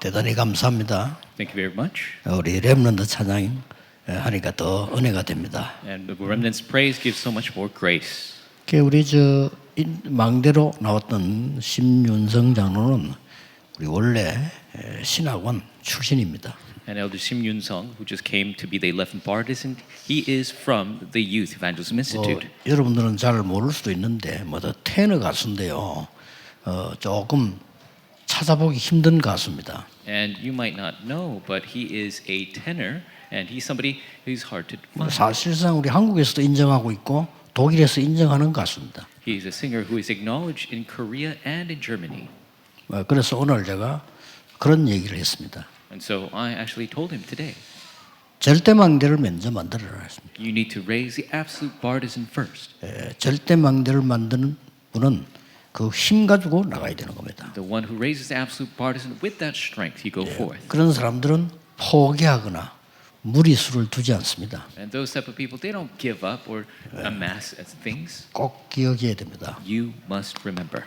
대단히 감사합니다. Thank you very much. 우리 렘넌트 찬양 하니까 더 은혜가 됩니다. And the remnant's praise gives so much more grace. 우리 망대로 나왔던 심윤성 장로는 우리 원래 신학원 출신입니다. And Elder Sim Yoon-sung, who just came to be the 11th partisan, he is from the Youth Evangelism Institute. 여러분들은 잘 모를 수도 있는데 테너 가수인데요. 조금 찾아보기 힘든 가수입니다. And you might not know, but he is a tenor, and he's somebody who's hard to find. 사실상 우리 한국에서도 인정하고 있고 독일에서 인정하는 가수입니다. He is a singer who is acknowledged in Korea and in Germany. 그래서 오늘 제가 그런 얘기를 했습니다. And so I actually told him today, 절대망대를 먼저 만들어라 했습니다. you need to raise the absolute partisan first. 절대망대를 만드는 분은 그 힘 가지고 나가야 되는 겁니다. The one who raises the absolute partisan with that strength, you go forth. 그런 사람들은 포기하거나 무리수를 두지 않습니다. And those type of people, they don't give up or amass things. 꼭 기억해야 됩니다. You must remember.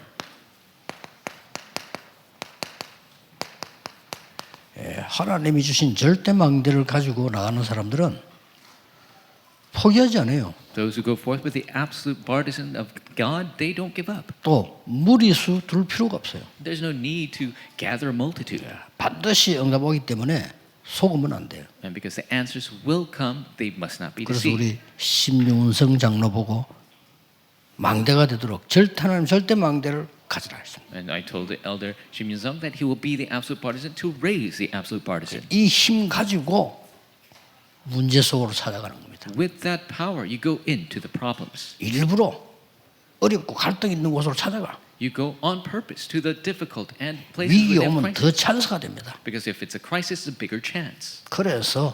하나님이 주신 절대망대를 가지고 나가는 사람들은 포기하지 않아요. Those who go forth with the absolute partisan of God, they don't give up. 또 무리수 둘 필요가 없어요. There's no need to gather a multitude. 반드시 응답 오기 때문에 속으면 안 돼요. And because the answers will come, they must not be 그래서 deceived. 우리 심윤성 장로 보고 망대가 되도록 하나님 절대망대를 가지라 했습니다. And I told the elder Shim Yoon-sung that he will be the absolute partisan to raise the absolute partisan. 이 힘 가지고 문제 속으로 찾아가는 겁니다. With that power, you go into the problems. 일부러 어렵고 갈등 있는 곳으로 찾아가. You go on purpose to the difficult and places 위기 with 오면 더 crisis. 찬스가 됩니다. Because if it's a crisis, it's a bigger chance. 그래서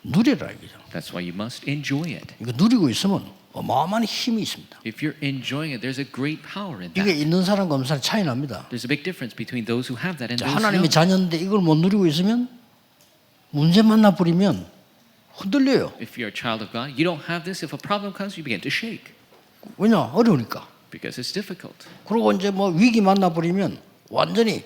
누리라 이거죠. That's why you must enjoy it. 이거 누리고 있으면 어마어마한 힘이 있습니다. If you're enjoying it, there's a great power in 이게 that. 있는 사람과 없는 사람 차이 납니다. There's a big difference between those who have that and those who 하나님의 don't. 자녀인데 이걸 못 누리고 있으면 문제 만나 버리면 흔들려요. If you're a child of God, you don't have this. If a problem comes, you begin to shake 왜냐? 어려우니까. because it's difficult. 그리고 이제 위기 만나 버리면 완전히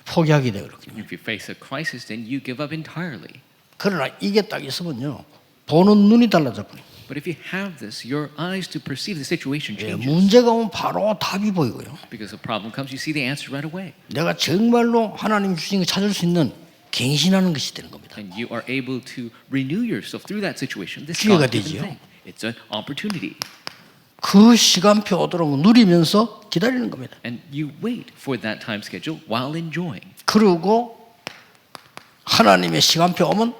포기하게 돼요. 그렇게. If you face a crisis, then you give up entirely. 그러나 이게 딱 있으면요. 보는 눈이 달라져 버려요. But if you have this, your eyes to perceive the situation changes. 문제가 오면 바로 답이 보이고요. Because a problem comes, you see the answer right away. 내가 정말로 하나님 주신 거 찾을 수 있는 갱신하는 것이 되는 겁니다. And you are able to renew yourself through that situation. This 기회가 God-given 되지요. thing. It's an opportunity. 그 시간표 오도록 누리면서 기다리는 겁니다. And you wait for that time schedule while enjoying. 그리고 하나님의 시간표 오면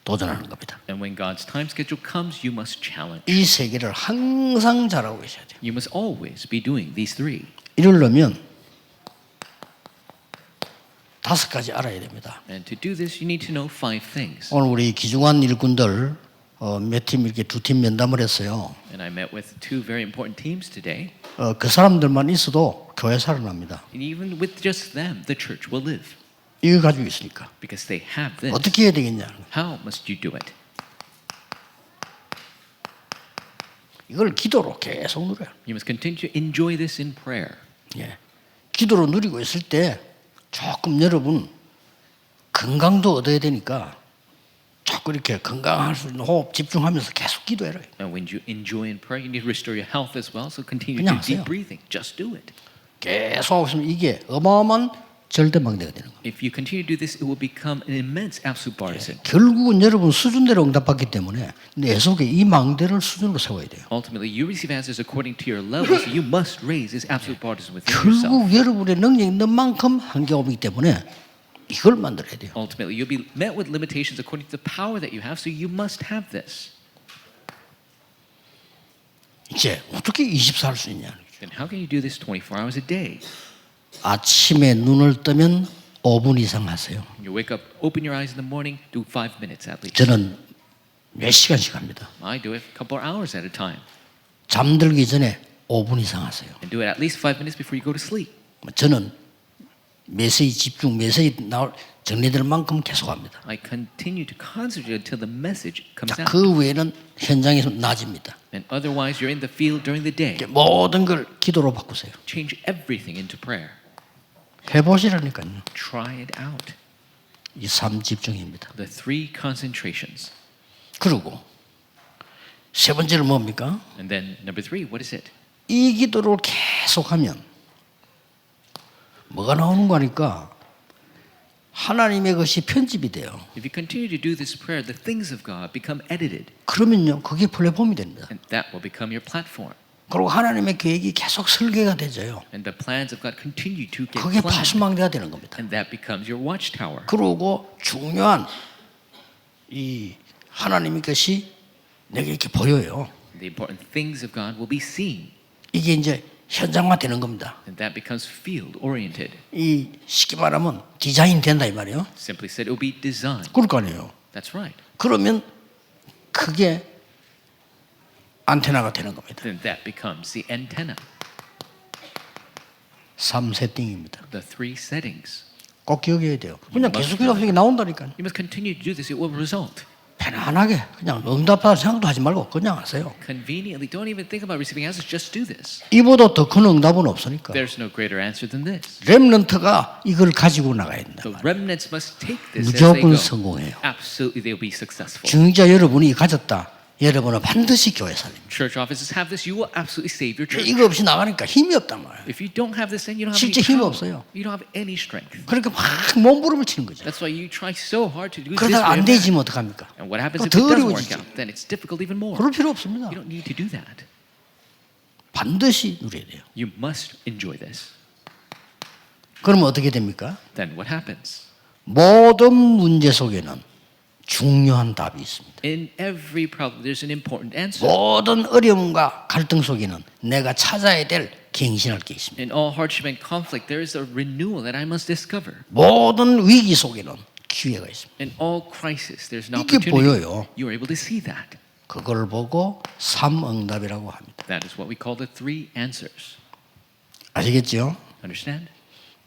도전하는 겁니다. And when God's time schedule comes, you must challenge. 이 세 개를 항상 잘하고 계셔야 돼요. You must always be doing these three. 이러려면 5가지 알아야 됩니다. And to do this, you need to know 5 things. 오늘 우리 기중한 일꾼들 몇 팀 이렇게 2팀 면담을 했어요. And I met with 2 very important teams today. 그 사람들만 있어도 교회 살아납니다. And even with just them, the church will live. 이거 가지고 있으니까 Because they have this. 어떻게 해야 되겠냐? How must you do it? 이걸 기도로 계속 누려요. You must continue to enjoy this in prayer. 예. 기도로 누리고 있을 때 조금 여러분 건강도 얻어야 되니까 자꾸 이렇게 건강할 수 있는 호흡 집중하면서 계속 기도해라. And when you enjoy in prayer, you need to restore your health as well. So continue 그냥 to deep 하세요. breathing. Just do it. 계속 하고 있으면 이게 어마어마한 절대망대가 되는 거예요. If you continue to do this, it will become an immense absolute partisan. 결국은 여러분 수준대로 응답받기 때문에 내 속에 이 망대를 수준으로 세워야 돼요. Ultimately, you receive answers according to your level, so you must raise this absolute partisan within yourself. 결국 여러분의 능력 있는 만큼 한계가 오기 때문에 이걸 만들어야 돼요. Ultimately, you'll be met with limitations according to the power that you have, so you must have this. 이제 어떻게 24할 수 있냐? Then how can you do this 24 hours a day? 아침에 눈을 뜨면 5분 이상 하세요. You wake up, open your eyes in the morning, do 5 minutes at least. 저는 몇 시간씩 합니다. I do it a couple of hours at a time. 잠들기 전에 5분 이상 하세요. And do it at least 5 minutes before you go to sleep. 저는 메시지 집중, 메시지 나올 정리될 만큼 계속합니다. I continue to concentrate until the message comes out. 그 외에는 현장에서 낮입니다. And otherwise, you're in the field during the day. 모든 걸 기도로 바꾸세요. Change everything into prayer. 해보시라니까요. Try it out. 이 3집중입니다. The 3 concentrations. 그리고 세 번째는 뭡니까? And then number 3, what is it? 이 기도를 계속하면 뭐가 나오는 거니까 하나님의 것이 편집이 돼요. If you continue to do this prayer, the things of God become edited. 그러면요, 그게 플랫폼이 됩니다. And that will become your platform. 그리고 하나님의 계획이 계속 설계가 되져요. And the plans of God continue to get 그게 planned. 파수망대가 되는 겁니다. And that becomes your watchtower. 그리고 중요한 이 하나님의 것이 내게 이렇게 보여요. The important things of God will be seen. 이게 이제 현장화되는 겁니다. And that becomes field oriented. 이 쉽게 말하면 디자인 된다 이 말이에요. Simply said, it will be designed. 그럴 거 아니에요. That's right. 그러면 그게 안테나가 되는 겁니다. Then that becomes the antenna. 3세팅입니다. The 3 settings. 꼭 기억해야 돼요. 그냥 계속 기도하면 나온다니까요. You must continue to do this. It will result. 편안하게 그냥 응답받을 생각도 하지 말고 그냥 하세요. Conveniently, don't even think about receiving answers. Just do this. 이보다 더 큰 응답은 없으니까. There's no greater answer than this. 렘넌트가 이걸 가지고 나가야 된다. The remnants must take this as they 무조건 go. 성공해요. Absolutely, they'll be successful. 중직자 여러분이 가졌다. 여러분은 반드시 교회 살립니다. Church offices have this. You will absolutely save your church. 이거 없이 나가니까 힘이 없단 말이에요. If you don't have this, then you don't have 실제 any 힘이 power. 없어요. You don't have any strength. 그러니까 막 몸부림을 치는 거죠. That's why you try so hard to do this. 그러다가 안 way. 되지면 어떡합니까? And what happens if 더 it doesn't work 어려워지지. out? Then it's difficult even more. 그럴 필요 없습니다. You don't need to do that. 반드시 누려야 돼요. You must enjoy this. 그러면 어떻게 됩니까? Then what happens? 모든 문제 속에는 중요한 답이 있습니다. In every problem, there's an important answer. 모든 어려움과 갈등 속에는 내가 찾아야 될 갱신할 게 있습니다. In all hardship and conflict, there is a renewal that I must discover. 모든 위기 속에는 기회가 있습니다. In all crisis, there's an 이게 opportunity. 보여요. You are able to see that. 그걸 보고 3응답이라고 합니다. That is what we call the 3 answers. 아시겠죠? Understand?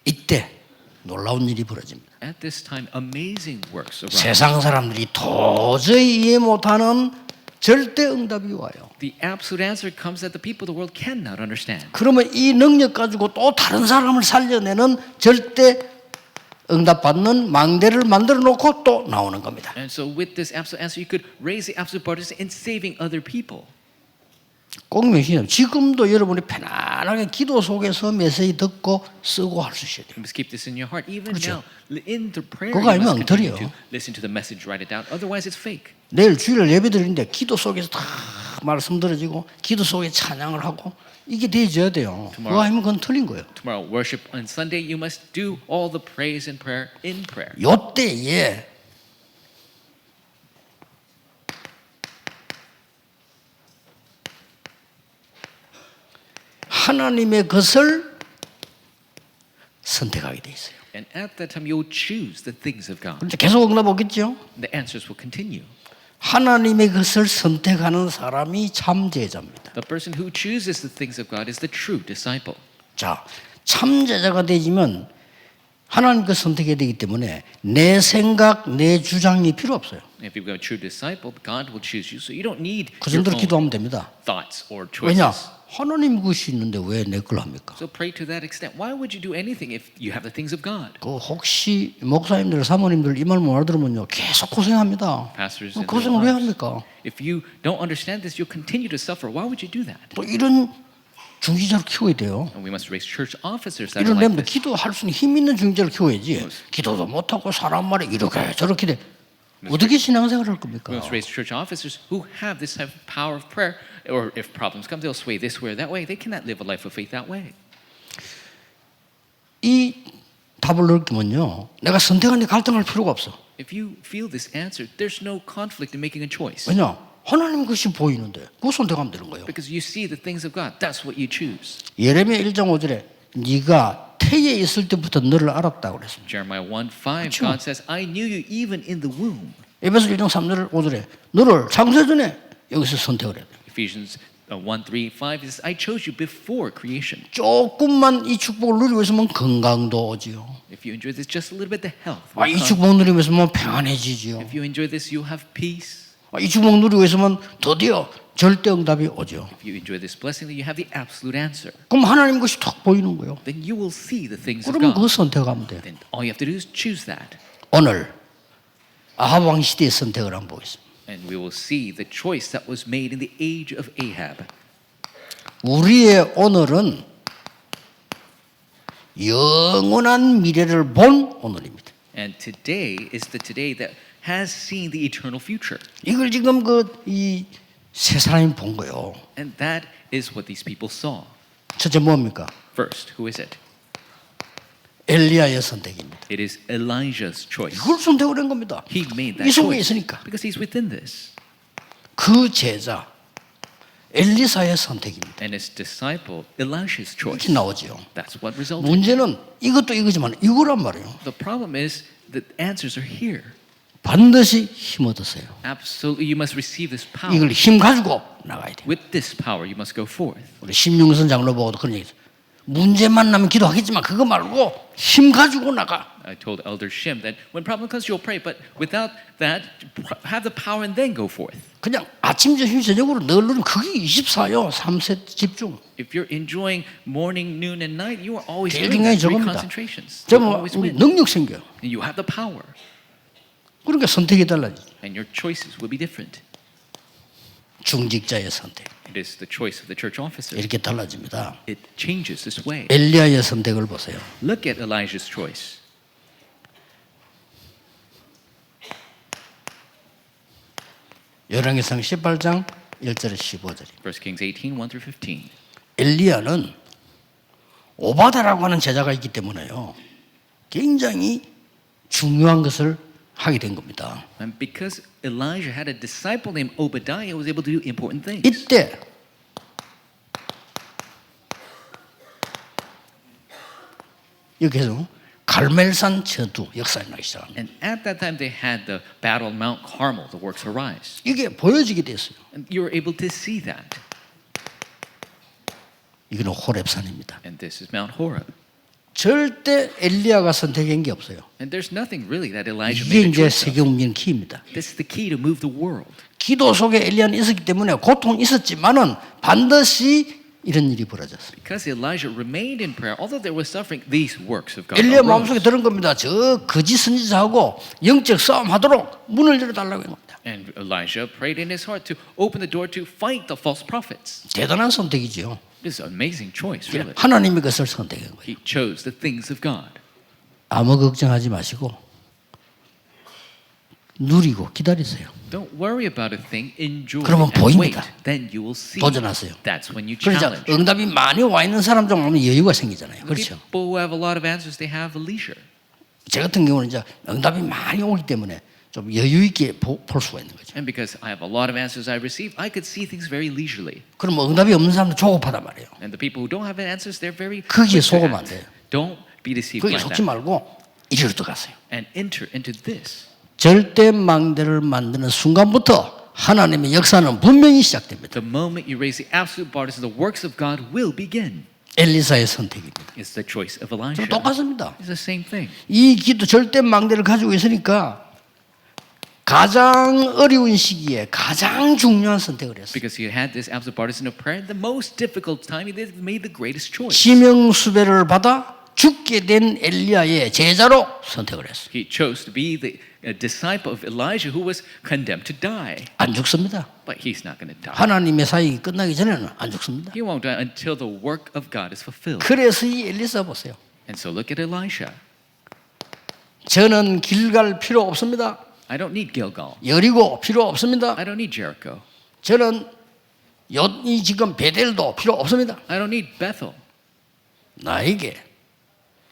이때 놀라운 일이 벌어집니다. At this time, amazing works arise. 세상 사람들이 도저히 이해 못하는 절대 응답이 와요. The absolute answer comes that the people of the world cannot understand. 그러면 이 능력 가지고 또 다른 사람을 살려내는 절대 응답받는 망대를 만들어 놓고 또 나오는 겁니다. And so with this absolute answer, you could raise the absolute partisan in saving other people. 꼭 명심해요. 지금도 여러분이 편안하게 기도 속에서 메시지 듣고 쓰고 할 수 있어야 돼요. You must keep this in your heart. Even 그렇죠. now, in the prayer, 그거 you 아니면 must continue 엉터리예요. to listen to the message, write it down. Otherwise, it's fake. 내일 주일날 예배 드리는데 기도 속에서 다 말씀 들어지고 기도 속에 찬양을 하고 이게 되어져야 돼요. 그거 아니면 그건 틀린 거예요. Tomorrow, worship on Sunday, you must do all the praise and prayer in prayer. 요때에 하나님의 것을 선택하게 돼 있어요. And at that time, you will choose the things of God. 그런데 계속 응답 오겠죠? The answers will continue. 하나님의 것을 선택하는 사람이 참 제자입니다. The person who chooses the things of God is the true disciple. 자, 참 제자가 되지만 하나님 것 선택해야 되기 때문에 내 생각, 내 주장이 필요 없어요. If you become a true disciple, God will choose you. So you don't need 그 your 정도로 own 기도하면 됩니다. thoughts or 왜냐? choices. 하나님 것이 있는데 왜 내 걸 합니까? So pray to that extent. Why would you do anything if you have the things of God? 그 혹시 목사님들, 사모님들 이 말 못 알아들으면요 계속 고생합니다. Pastors and 고생을 왜 their 합니까? wives. If you don't understand this, you'll continue to suffer. Why would you do that? 또 이런 중지자를 키워야 돼요. And we must raise church officers that are 이런 like 렘들 this. 기도할 수 있는 힘 있는 중지자를 키워야지. 기도도 못하고 사람 말에 이렇게 저렇게 돼. 어떻게 신앙생활을 할 겁니까? We must raise church officers who have this type of power of prayer. Or if problems come, they'll sway this way or that way. They cannot live a life of faith that way. 이 답을 느끼면요, 내가 선택하는데 갈등할 필요가 없어. If you feel this answer, there's no conflict in making a choice. 왜냐? 하나님 것이 보이는데 그거 선택하면 되는 거예요. Because you see the things of God. That's what you choose. 예레미야 1장 5절에 네가 태에 있을 때부터 너를 알았다고 그랬습니다. Jeremiah 1:5, 그렇죠. God says, I knew you even in the womb. 에베소 1장 3절 5절에 너를 창세 전에 여기서 선택을 해야 돼. Ephesians 1:3-5 says, I chose you before creation. 조금만 이 축복을 누리고 있으면 건강도 오지요. If you enjoy this just a little bit, the health. 이 축복 누리고 있으면 평안해지지요. If you enjoy this, you'll have peace. 이 축복 누리고 있으면 드디어 절대 응답이 오죠. If you enjoy this blessing, then you have the absolute answer. 그럼 하나님 것이 탁 보이는 거예요. Then you will see the things of 그러면 그거 God. 선택하면 돼요. Then all you have to do is choose that. 오늘 아합 왕 시대의 선택을 한번 보겠습니다. And we will see the choice that was made in the age of Ahab. 우리의 오늘은 영원한 미래를 본 오늘입니다. And today is the today that has seen the eternal future. 이걸 지금 이 세 사람이 본 거예요. And that is what these people saw. 첫째 뭡니까? First, who is it? 엘리야의 선택입니다. It is Elijah's choice. 이걸 선택을 한 겁니다. He made that 이 속에 choice 있으니까. because he's within this. 그 제자 엘리사의 선택입니다. And his disciple Elisha's choice. 이렇게 나오죠. That's what resulted. 문제는 이것도 이거지만 이거란 말이에요. The problem is the answers are here. 반드시 힘 얻으세요. Absolutely, you must receive this power. 이걸 힘 가지고 나가야 돼요. With this power, you must go forth. 우리 심용선 장로 보고도 그런 얘기했어요. 문제만 나면 기도하겠지만 그거 말고 힘 가지고 나가. I told Elder Shim that when problem comes, you'll pray, but without that, have the power and then go forth. 그냥 아침, 점심, 저녁으로 늘 누르면 그게 24요. 3세 집중. If you're enjoying morning, noon, and night, you are always 제일 doing that. 중요한 Three 저겁니다. concentrations. 저 You 뭐 always 우리 win. 능력 생겨요. And you have the power. 그러니까 선택이 달라지죠. And your choices will be different. 중직자의 선택. It is the choice of the church officer. 이렇게 달라집니다. It changes this way. 엘리야의 선택을 보세요. Look at Elijah's choice. 열왕기상 18장 1절에 15절이. 1 Kings 18, 1 through 15. 엘리야는 오바다라고 하는 제자가 있기 때문에요. 굉장히 중요한 것을 하게 된 겁니다. And because Elijah had a disciple named Obadiah, he was able to do important things. 이때 여기서 갈멜산 전투 역사에 나기 시작합니다. And at that time, they had the battle of Mount Carmel, the works arise. 이게 보여지게 됐어요. And you were able to see that. 이거는 호렙산입니다. And this is Mount Horeb. 절대 엘리야가 선택한 게 없어요. And there's nothing really that Elijah 이게 made a 이제 choice 세계 of. 운명 키입니다. This is the key to move the world. 기도 속에 엘리야는 있었기 때문에 고통이 있었지만은 반드시 이런 일이 벌어졌어요. Because Elijah remained in prayer, although there was suffering, these works of God 엘리야 arose. 마음속에 들은 겁니다. 저 거짓 선지자하고 영적 싸움하도록 문을 열어달라고 한 겁니다. And Elijah prayed in his heart to open the door to fight the false prophets. 대단한 선택이죠. This is an amazing choice, really. 하나님의 것을 선택한 거예요. He chose the things of God. 아무 걱정하지 마시고 누리고 기다리세요. Don't worry about a thing, enjoy 그러면 and wait. 보입니다. Then you will see. 도전하세요. That's when you 그러자 challenge. 응답이 많이 와 있는 사람들 보면 여유가 생기잖아요. The 그렇죠? people who have a lot of answers, they have a leisure. 제 같은 경우는 이제 응답이 많이 오기 때문에 좀 여유 있게 볼 수가 있는 거죠. And because I have a lot of answers I receive, I could see things very leisurely. 그럼 응답이 없는 사람도 조급하단 말이에요. And the people who don't have answers, they're very 거기에 quick to 속으면 안 act. 돼요. Don't be deceived 거기에 by 속지 that. 말고 이리로 들어가세요. And enter into this. 절대 망대를 만드는 순간부터 하나님의 역사는 분명히 시작됩니다. The moment you raise the absolute borders, the works of God will begin. 엘리사의 선택입니다. It's the choice of 좀 Elijah. 똑같습니다. It's the same thing. 이 기도 절대 망대를 가지고 있으니까 가장 어려운 시기에 가장 중요한 선택을 했어요. Because he had this absolute partisan of prayer, the most difficult time, he made the greatest choice. 지명 수배를 받아 죽게 된 엘리야의 제자로 선택을 했어요. He chose to be the disciple of Elijah who was condemned to die. 안 죽습니다. But he's not going to die. 하나님의 사역이 끝나기 전에는 안 죽습니다. He won't die until the work of God is fulfilled. 그래서 이 엘리사 보세요. And so look at Elisha. 저는 길 갈 필요 없습니다. I don't need Gilgal. 여리고 필요 없습니다. I don't need Jericho. 저는 이 지금 베델도 필요 없습니다. I don't need Bethel. 나에게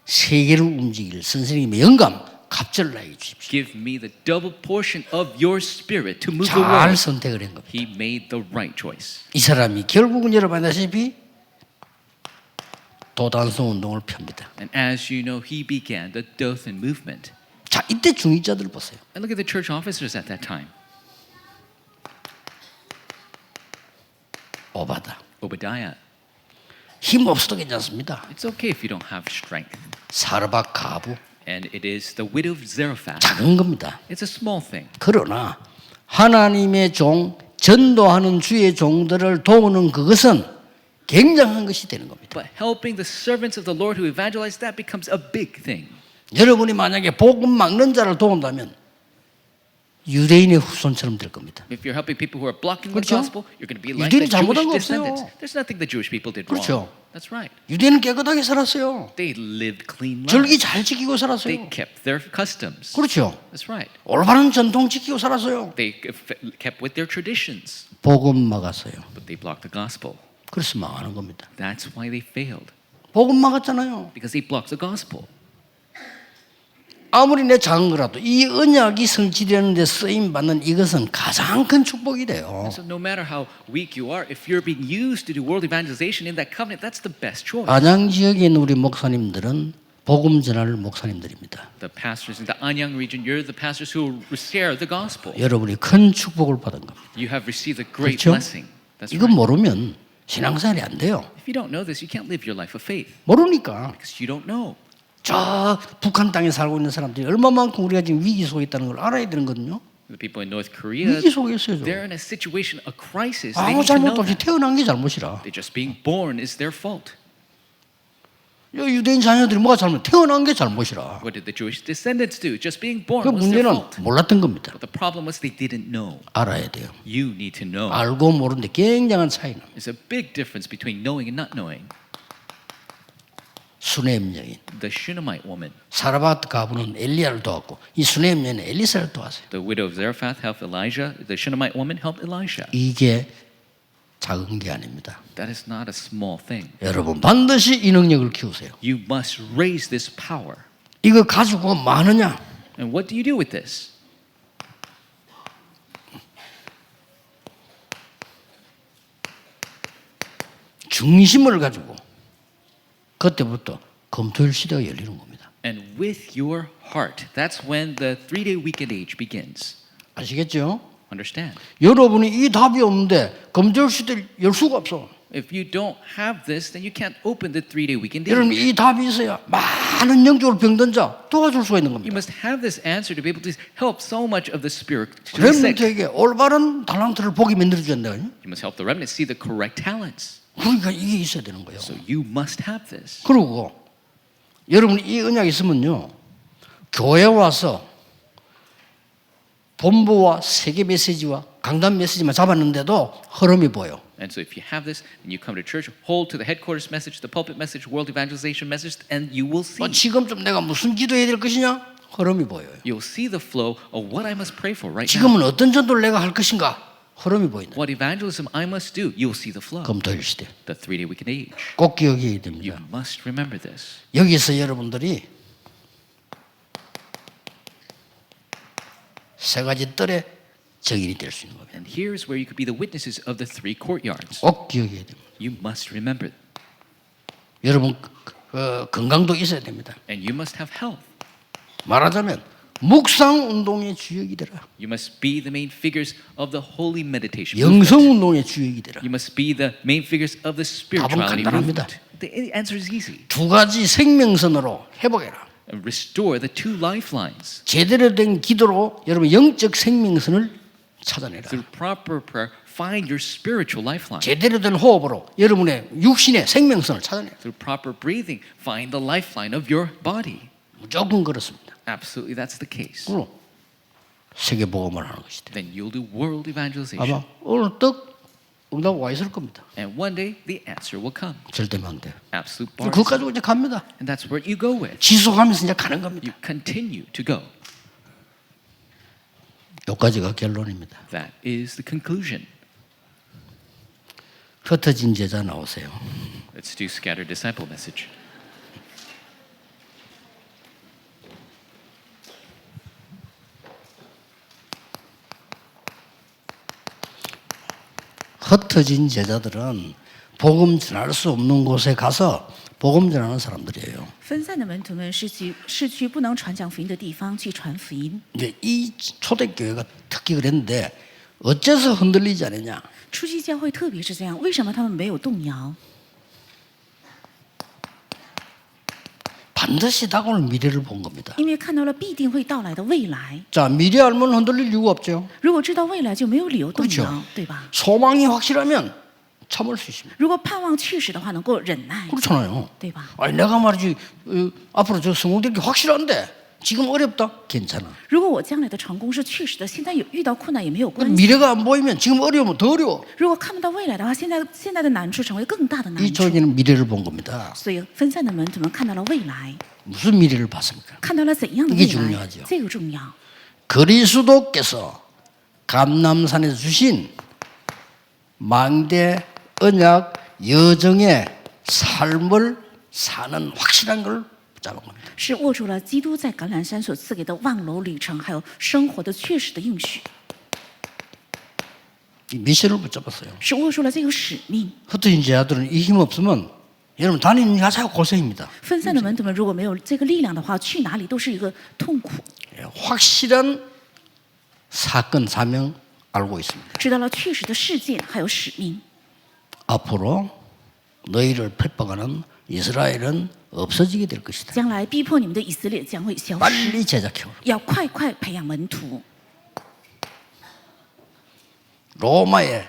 세계를 움직일 선생님의 영감 갑절을 나에게 주십시오. Give me the double portion of your spirit to move the 잘 world. 선택을 한 겁니다. He made the right choice. 이 사람이 결국은 여러분 아시다시피 도단성 운동을 펴니다. And as you know, he began the Dothan movement. 자, 이때 중직자들 보세요. And look at the church officers at that time. 오바다. Obadiah. 힘 없어도 괜찮습니다. It's okay if you don't have strength. 사르밧 가부. And it is the widow of Zarephath. 작은 겁니다. It's a small thing. 그러나 하나님의 종 전도하는 주의 종들을 도우는 그것은 굉장한 것이 되는 겁니다. But helping the servants of the Lord who evangelize, that becomes a big thing. 여러분이 만약에 복음 막는 자를 도운다면 유대인의 후손처럼 될 겁니다. If you're helping people who are blocking the 그렇죠? gospel, you're going to be like the 유대인이 잘못한 거 Jewish descendants. 없어요. There's nothing the Jewish people did 그렇죠. wrong. That's right. 유대인은 깨끗하게 살았어요. They lived clean 절기 lives. 잘 지키고 They 살았어요. kept their customs. 그렇죠. That's right. 올바른 전통 지키고 살았어요. They kept with their traditions, 복음 막았어요. but they blocked the gospel. 그래서 망하는 겁니다. That's why they failed, 복음 막았잖아요. because they blocked the gospel. 아무리 내 작은 거라도 이 언약이 성취되는 데 쓰임 받는 이것은 가장 큰 축복이 돼요. So no matter how weak you are, if you're being used to do world evangelization in that covenant, that's the best choice. 안양 지역에 있는 우리 목사님들은 복음 전할 목사님들입니다. The pastors in the Anyang region, you're the pastors who share the gospel. 여러분이 큰 축복을 받은 겁니다. You have received a great 그렇죠? blessing. That's 이거 right. 모르면 신앙생활이 안 돼요. If you don't know this, you can't live your life of faith 모르니까. because you don't know. 저 북한 땅에 살고 있는 사람들이 얼마만큼 우리가 지금 위기 속에 있다는 걸 알아야 되는 거거든요. The people in North Korea, 위기 속에 있어요. they're in a situation, a crisis. They 아무 need to know 잘못도 없이 that. 태어난 게 잘못이라. They're just being born is their fault. 유대인 자녀들이 뭐가 잘못? 태어난 게 잘못이라. What did the Jewish descendants do? Just being born 그 was their 문제는 fault. 몰랐던 겁니다. But the problem was they didn't know. 알아야 돼요. You need to know. 알고 모르는데 굉장한 차이는 There's a big difference between knowing and not knowing. 수네임 여인, The Shunammite woman, 사라밧 가부는 엘리야를 도왔고 이 수네임 여인은 엘리사를 도왔어요. the widow of Zarephath helped Elijah. The Shunammite woman helped Elisha. 이게 작은 게 아닙니다. That is not a small thing. 여러분 반드시 이 능력을 키우세요. You must raise this power. 이거 가지고 뭐 하느냐? And what do you do with this? 중심을 가지고 그때부터 검토일 시대가 열리는 겁니다. And with your heart, that's when the 3-day weekend age begins. 아시겠죠? Understand? 여러분이 이 답이 없는데 검토일 시대를 열 수가 없어. If you don't have this, then you can't open the 3-day weekend 여러분 age. 이 답이 있어야 많은 영적으로 병든 자 도와줄 수가 있는 You 겁니다. must have this answer to be able to help so much of the spirit to the sick. 렘넌트에게 올바른 달란트를 보게 만들어준다. You must help the remnant see the correct talents. 그러니까 이게 있어야 되는 거예요. So you must have this. 그리고 여러분 이 언약이 있으면요 교회 와서 본부와 세계 메시지와 강단 메시지만 잡았는데도 흐름이 보여. And so if you have this and you come to church, hold to the headquarters message, the pulpit message, world evangelization message, and you will see. 지금 좀 내가 무슨 기도해야 될 것이냐? 흐름이 보여요. You'll see the flow of what I must pray for right now. 지금은 어떤 전도를 내가 할 것인가? 흐름이 보인다. What evangelism I must do, you'll see the flow. 검토일 시대. The 3-day weekend age. 꼭 기억해야 You 됩니다. must remember this. 여기서 여러분들이 세 가지 뜰의 증인이 될 수 있는 겁니다. And here's where you could be the witnesses of the 3 courtyards. 꼭 기억해야 됩니다. You must remember. 여러분 건강도 있어야 됩니다. And you must have health. 말하자면 묵상 운동의 주역이 되라. You must be the main figures of the holy meditation 영성 movement. 운동의 주역이 되라. You must be the main figures of the spirituality 간단합니다. movement. The answer is easy. 두 가지 생명선으로 회복해라. And restore the 2 lifelines. 제대로 된 기도로 여러분 영적 생명선을 찾아내라. Through proper prayer, find your spiritual lifeline. 제대로 된 호흡으로 여러분의 육신의 생명선을 찾아내라. Through proper breathing, find the lifeline of your body. 무조건 그렇습니다. Absolutely, that's the case. 그럼 세계복음을 하는 것이다. Then you'll do world evangelization. 아마 오늘 떡 응답 와 있을 겁니다. And one day, the answer will come. 절대면 안 돼요. Absolute 그거 bars. 가지고 이제 갑니다. And that's where you go with. 지속하면서 이제 가는 겁니다. You continue to go. 여기까지가 결론입니다. That is the conclusion. 흩어진 제자 나오세요. Let's do scattered disciple message. 흩어진 제자들은 복음 전할 수 없는 곳에 가서 복음 전하는 사람들이에요. 分散的门徒们是去不能传讲福音的地方去传福音。 이제 이 초대교회가 특히 그랬는데 어째서 흔들리지 않느냐? 初期教会特别是这样，为什么他们没有动摇？ 반드시 다가올 미래를 본 겁니다. 因为看到了必定会到来的未来。 자, 미래 알면 흔들릴 이유가 없죠. 如果知道未来，就没有理由动 그렇죠 摇，对吧？ 소망이 확실하면 참을 수 있습니다. 如果盼望确实的话，能够忍耐， 그렇잖아요. 对吧？ 아니 내가 말이지 앞으로 저 성공될 게 확실한데 지금 어렵다? 괜찮아. 如果我将来的成功是确实的，现在有遇到困难也没有关系。 미래가 안 보이면 지금 어려우면 더 어려워. 如果看不到未来的话，现在的难处成为更大的难 이 处。 조기는 미래를 본 겁니다. 所以分散的门徒们看到了未来， 무슨 미래를 봤습니까? 看到了怎样的 이게 未来 중요하죠 ，这个重要。 그리스도께서 감람산에서 주신 망대 언약 여정의 삶을 사는 확실한 걸 붙잡은 겁니다. 是握住了基督在橄榄山所赐给的万楼旅程，还有生活的确实的应许， 이 미션을 붙잡았어요. 是握住了这个使命。 흩어진 제자들은 이 힘 없으면 여러분 다니는 자체가 고생입니다. 分散的门徒们如果没有这个力量的话，去哪里都是一个痛苦。 확실한 사건 사명 알고 있습니다. 知道了确实的事件还有使命， 앞으로 너희를 핍박하는 이스라엘은 없어지게 될 것이다. 将来逼迫你们的以色列将会消失， 빨리 제작해오라. 要快快培养门徒。 로마의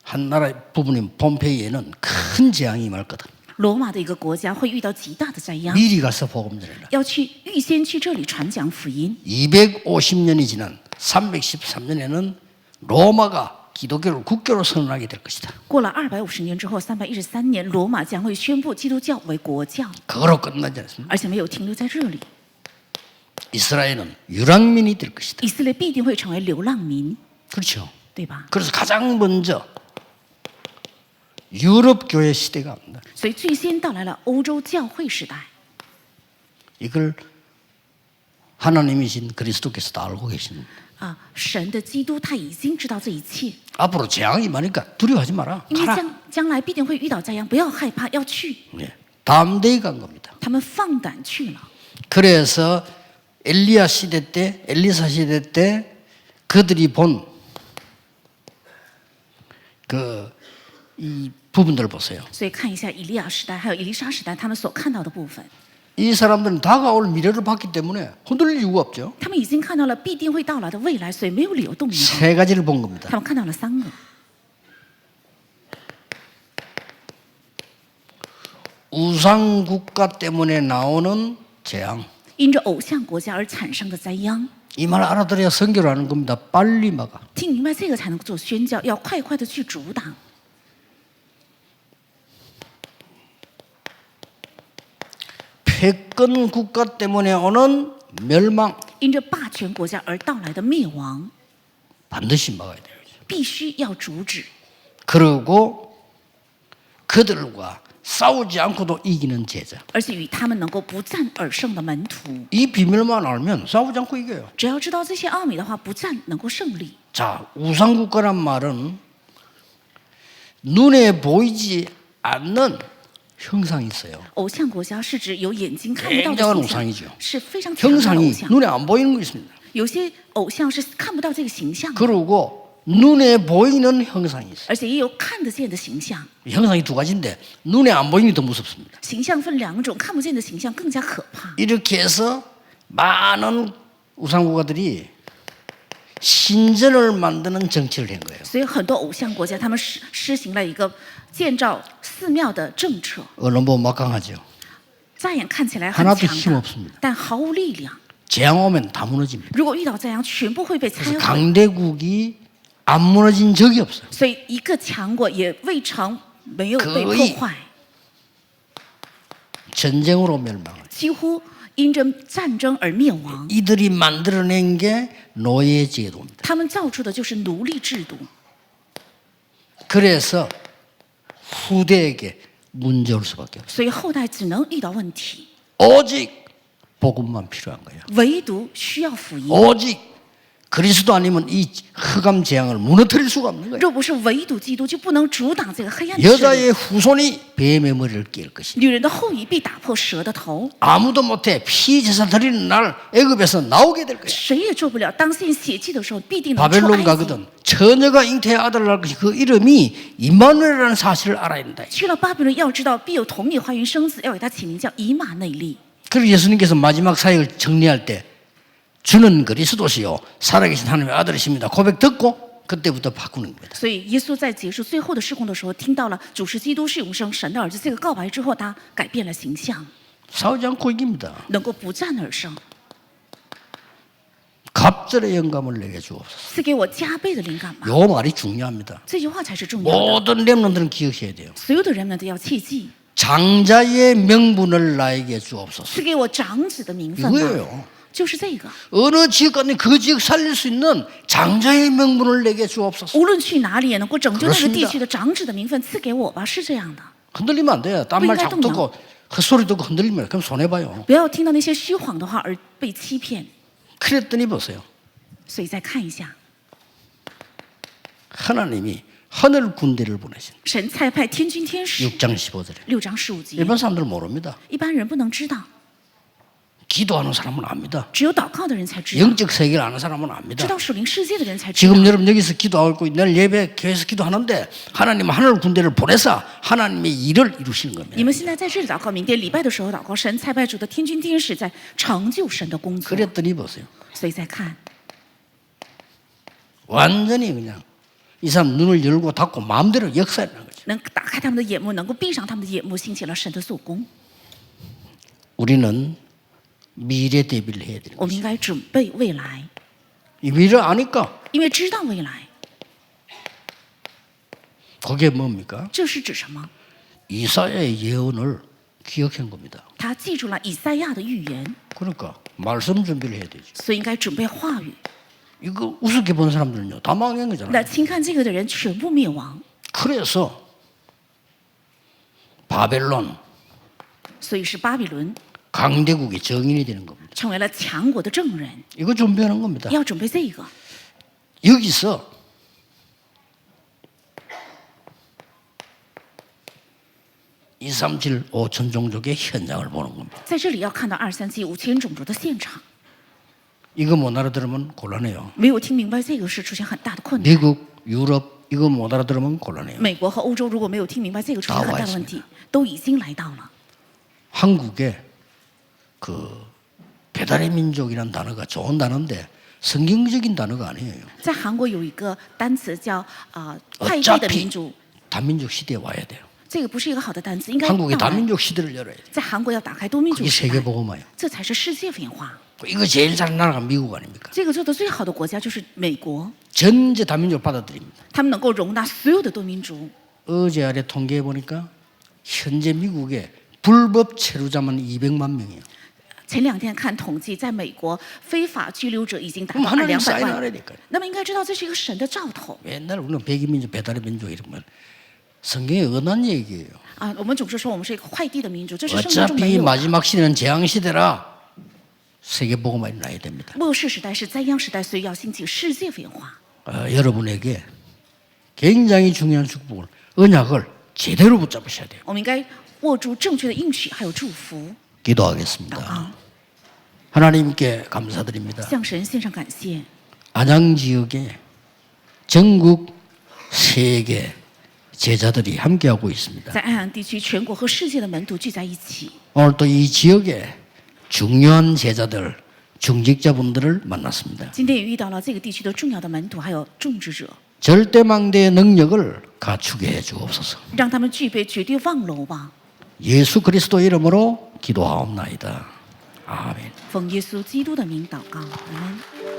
한 나라의 부분인 폼페이에는 큰 재앙이 임할 거다. 罗马的一个国家会遇到极大的灾殃， 미리 가서 복음 전해라. 要预先去这里传讲福音。 250년이 지난 313년에는 로마가 기독교를 국교로 선언하게 될 것이다. 过了250年之后，313年，罗马将会宣布基督教为国教， 그거로 끝나지 않습니다. 而且没有停留在这里。 이스라엘은 유랑민이 될 것이다. 以色列必定会成为流浪民， 그렇죠. 对吧？ 그래서 가장 먼저 유럽 교회 시대가 옵니다. 所以最先到来了欧洲教会时代， 이걸 하나님이신 그리스도께서 다 알고 계십니다. 神的基督他已经知道这一切， 앞으로 재앙이 많으니까 두려워하지 마라. 因为 가라. 将来必定会遇到灾殃，不要害怕，要去。 네. 담대히 간 겁니다. 他们放胆去了。 그래서 엘리사 시대 때 그들이 본 이 부분들을 보세요. 所以看一下以利亚时代还有以利沙时代，他们所看到的部分， 이 사람들은 다가올 미래를 봤기 때문에 흔들릴 이유가 없죠. 他们已经看到了必定会到来的未来，所以没有理由动摇。 세 가지를 본 겁니다. 他们看到了3个： 우상 국가 때문에 나오는 재앙. 因着偶像国家而产生的灾殃。 이 말 알아들어야 선교를 하는 겁니다. 빨리 막아. 听明白这个才能做宣教，要快快的去阻挡。 패권 국가 때문에 오는 멸망 因着霸权国家而到来的灭亡， 반드시 막아야 돼요. 必须要阻止。 그리고 그들과 싸우지 않고도 이기는 제자. 而且与他们能够不战而胜的门徒， 이 비밀만 알면 싸우지 않고 이겨요. 只要知道这些奥秘的话，不战能够胜利。 자, 우상국가란 말은 눈에 보이지 않는 형상이 있어요. 偶像国家是指有眼睛看不到的 굉장한 形 우상이죠 象，是非常强大的偶 형상이 像。 눈에 안 보이는 거 있습니다. 有些偶像是看不到这个形象的， 그리고 눈에 보이는 형상이 있어요. 而且也有看得见的形象。 형상이 두 가지인데 눈에 안 보이는 게 더 무섭습니다. 形象分2种，看不见的形象更加可怕。 이렇게 해서 많은 우상국가들이 신전을 만드는 정치를 한 거예요. 所以很多偶像国家他们施行了一个建造寺庙的政策， 언론 보면 막강하죠. 乍眼看起来很 하나도 强 힘 大 없습니다. ，但毫无力量。 재앙 오면 다 무너집니다. 如果遇到灾殃，全部会被拆 그래서 毁。 강대국이 안 무너진 적이 없어요. 所以一个强国也未尝没有被破 거의 坏， 전쟁으로 멸망을. 几乎因着战争而灭亡。 이들이 만들어낸 게 노예 제도입니다. 他们造出的就是奴隶制度， 그래서 후대에게 문제 올 수밖에 없어요. 所以后代只能遇到问题， 오직 복음만 필요한 거예요. 唯独需要福音。 오직 그리스도 아니면 이 흑암 재앙을 무너뜨릴 수가 없는 거예요. 若不是唯独基督，就不能阻挡这个黑暗的势力。 여자의 후손이 뱀의 머리를 꿰을 것이다. 女人的后裔必打破蛇的头， 아무도 못해 피 제사 드리는 날 애굽에서 나오게 될 것이다. 谁也做不了。当献血祭的时候，必定能出 바벨론 埃及。 가거든 처녀가 잉태의 아들을 낳을 것이 그 이름이 임마누엘이라는 사실을 알아야 된다. 去了巴比伦，要知道必有童女怀孕生子，要给他起名叫以马内利。 그리고 예수님께서 마지막 사역을 정리할 때 주는 그리스도시요 살아계신 하나님의 아들이십니다. 고백 듣고 그때부터 바꾸는 겁니다. 所以耶稣在结束最后的事工的时候，听到了主是基督，是永生神的儿子这个告白之后，他改变了形象， 싸우지 않고 이깁니다. 能够不战而胜， 갑절의 영감을 내게 주옵소서. 赐给我加倍的灵感吧。 요 말이 중요합니다. 这句话才是重要的， 모든 렘넌트는 기억해야 돼요. 所有的人们都要切记， 장자의 명분을 나에게 주옵소서. 赐给我长子的名分吧。 이거예요. 就是这个， 어느 지역 가든 그 지역 살릴 수 있는 장자의 명분을 내게 주옵소서. 无论去哪里也能够拯救那个 그렇습니다 地区的长子的名分赐给我吧，是这样的。 흔들리면 안 돼요. 딴 말 자꾸 듣고 헛소리 듣고 흔들리면 그럼 손해봐요. 不要听到那些虚谎的话而被欺骗。 그랬더니 보세요. 所以再看一下， 하나님이 하늘 군대를 보내신 神差派天军天使 6장 15절에 6章15节， 일반 사람들은 모릅니다. 一般人不能知道， 기도하는 사람은 압니다. 只有祷告的人才知道， 영적 세계를 아는 사람은 知 압니다. 道属灵世界的人才知 지금 道。 여러분 여기서 기도하고 내일 예배 교회에서 기도하는데 하나님은 하늘 군대를 보내서 하나님의 일을 이루시는 你 겁니다. 们现在在这里祷告，明天礼拜的时候祷告，神差派主的天军天使在成就神的工作。 그랬더니 보세요. 所以再看， 완전히 그냥 이 사람 눈을 열고 닫고 마음대로 역사하는 거죠. 能打开他们的眼目，能够闭上他们的眼目，兴起了神的做工。 우리는 미래 대비를 해야 되는 我们 거죠. 应该准备未来， 이 미래 아니까 因为知道未来， 그게 뭡니까? 这是指什么？ 이사야의 예언을 기억한 겁니다. 他记住了以赛亚的预言， 그러니까 말씀 준비를 해야 되죠. 所以应该准备话语。 이거 우습게 본 사람들은요 다 망한 那 거잖아요. 轻看这个的人全部灭亡。 그래서 바벨론 所以是巴比伦 강대국의 정인이 되는 겁니다. 成为了强国的证人， 이거 준비하는 겁니다. 要准备这个。 여기서 (237) 5천 종족의 현장을 보는 겁니다. 在这里要看到237 5000种族的现场， 이거 못 알아들으면 곤란해요. 没有听明白这个是出现很大的困难。 미국, 유럽 이거 못 알아들으면 곤란해요. 美国和欧洲如果没有听明白这个出现很大的问题，都已经来到了。 한국에 그 배달의 민족이라는 단어가 좋은 단어인데 성경적인 단어가 아니에요. 在韩国有一个单词叫快递的民族， 다민족 시대에 와야 돼요. 这个不是一个好的单词，应该 한국의 到来。 다민족 시대를 열어야 돼요. 在韩国要打开多民族 그게 时代， 세계복음화예요. 这才是世界文化。 이거 제일 잘하는 나라가 미국 아닙니까? 这个做的最好的国家就是美国， 전체 다민족 받아들입니다. 他们能够容纳所有的多民族。 어제 아래 통계해 보니까 현재 미국에 불법 체류자만 200만 명이에요. 前2天看统计，在美国非法拘留者已经达 그럼 到하나님 200 사인 万。 하라니까요. 那么应该知道这是一个神的兆头 맨날 우리는 백이민족, 배달의 민족 이러면 성경에 언한 얘기예요. 啊！我们总是说我们是一个快递的民族，这是圣经中没 어차피 有的。 마지막 시대는 재앙 시대라 세계복음화 일어나야 됩니다. 末世时代是灾殃时代，所以要兴起世界文化。 여러분에게 굉장히 중요한 축복을 언약을 제대로 붙잡으셔야 돼요. 我们应该握住正确的应许，还有祝福。 기도하겠습니다. 祷告， 하나님께 감사드립니다. 向神献上感谢。 안양 지역에 전국 세계 제자들이 함께하고 있습니다. 在安阳地区，全国和世界的门徒聚在一起。 오늘 또 이 지역에 중요한 제자들, 중직자분들을 만났습니다. 今天也遇到了这个地区的重要的门徒，还有种植者， 절대망대의 능력을 갖추게 해 주옵소서. 让他们具备绝对望楼吧。 예수 그리스도 이름으로 기도하옵나이다. 아멘. 奉耶稣基督的名祷告，阿门。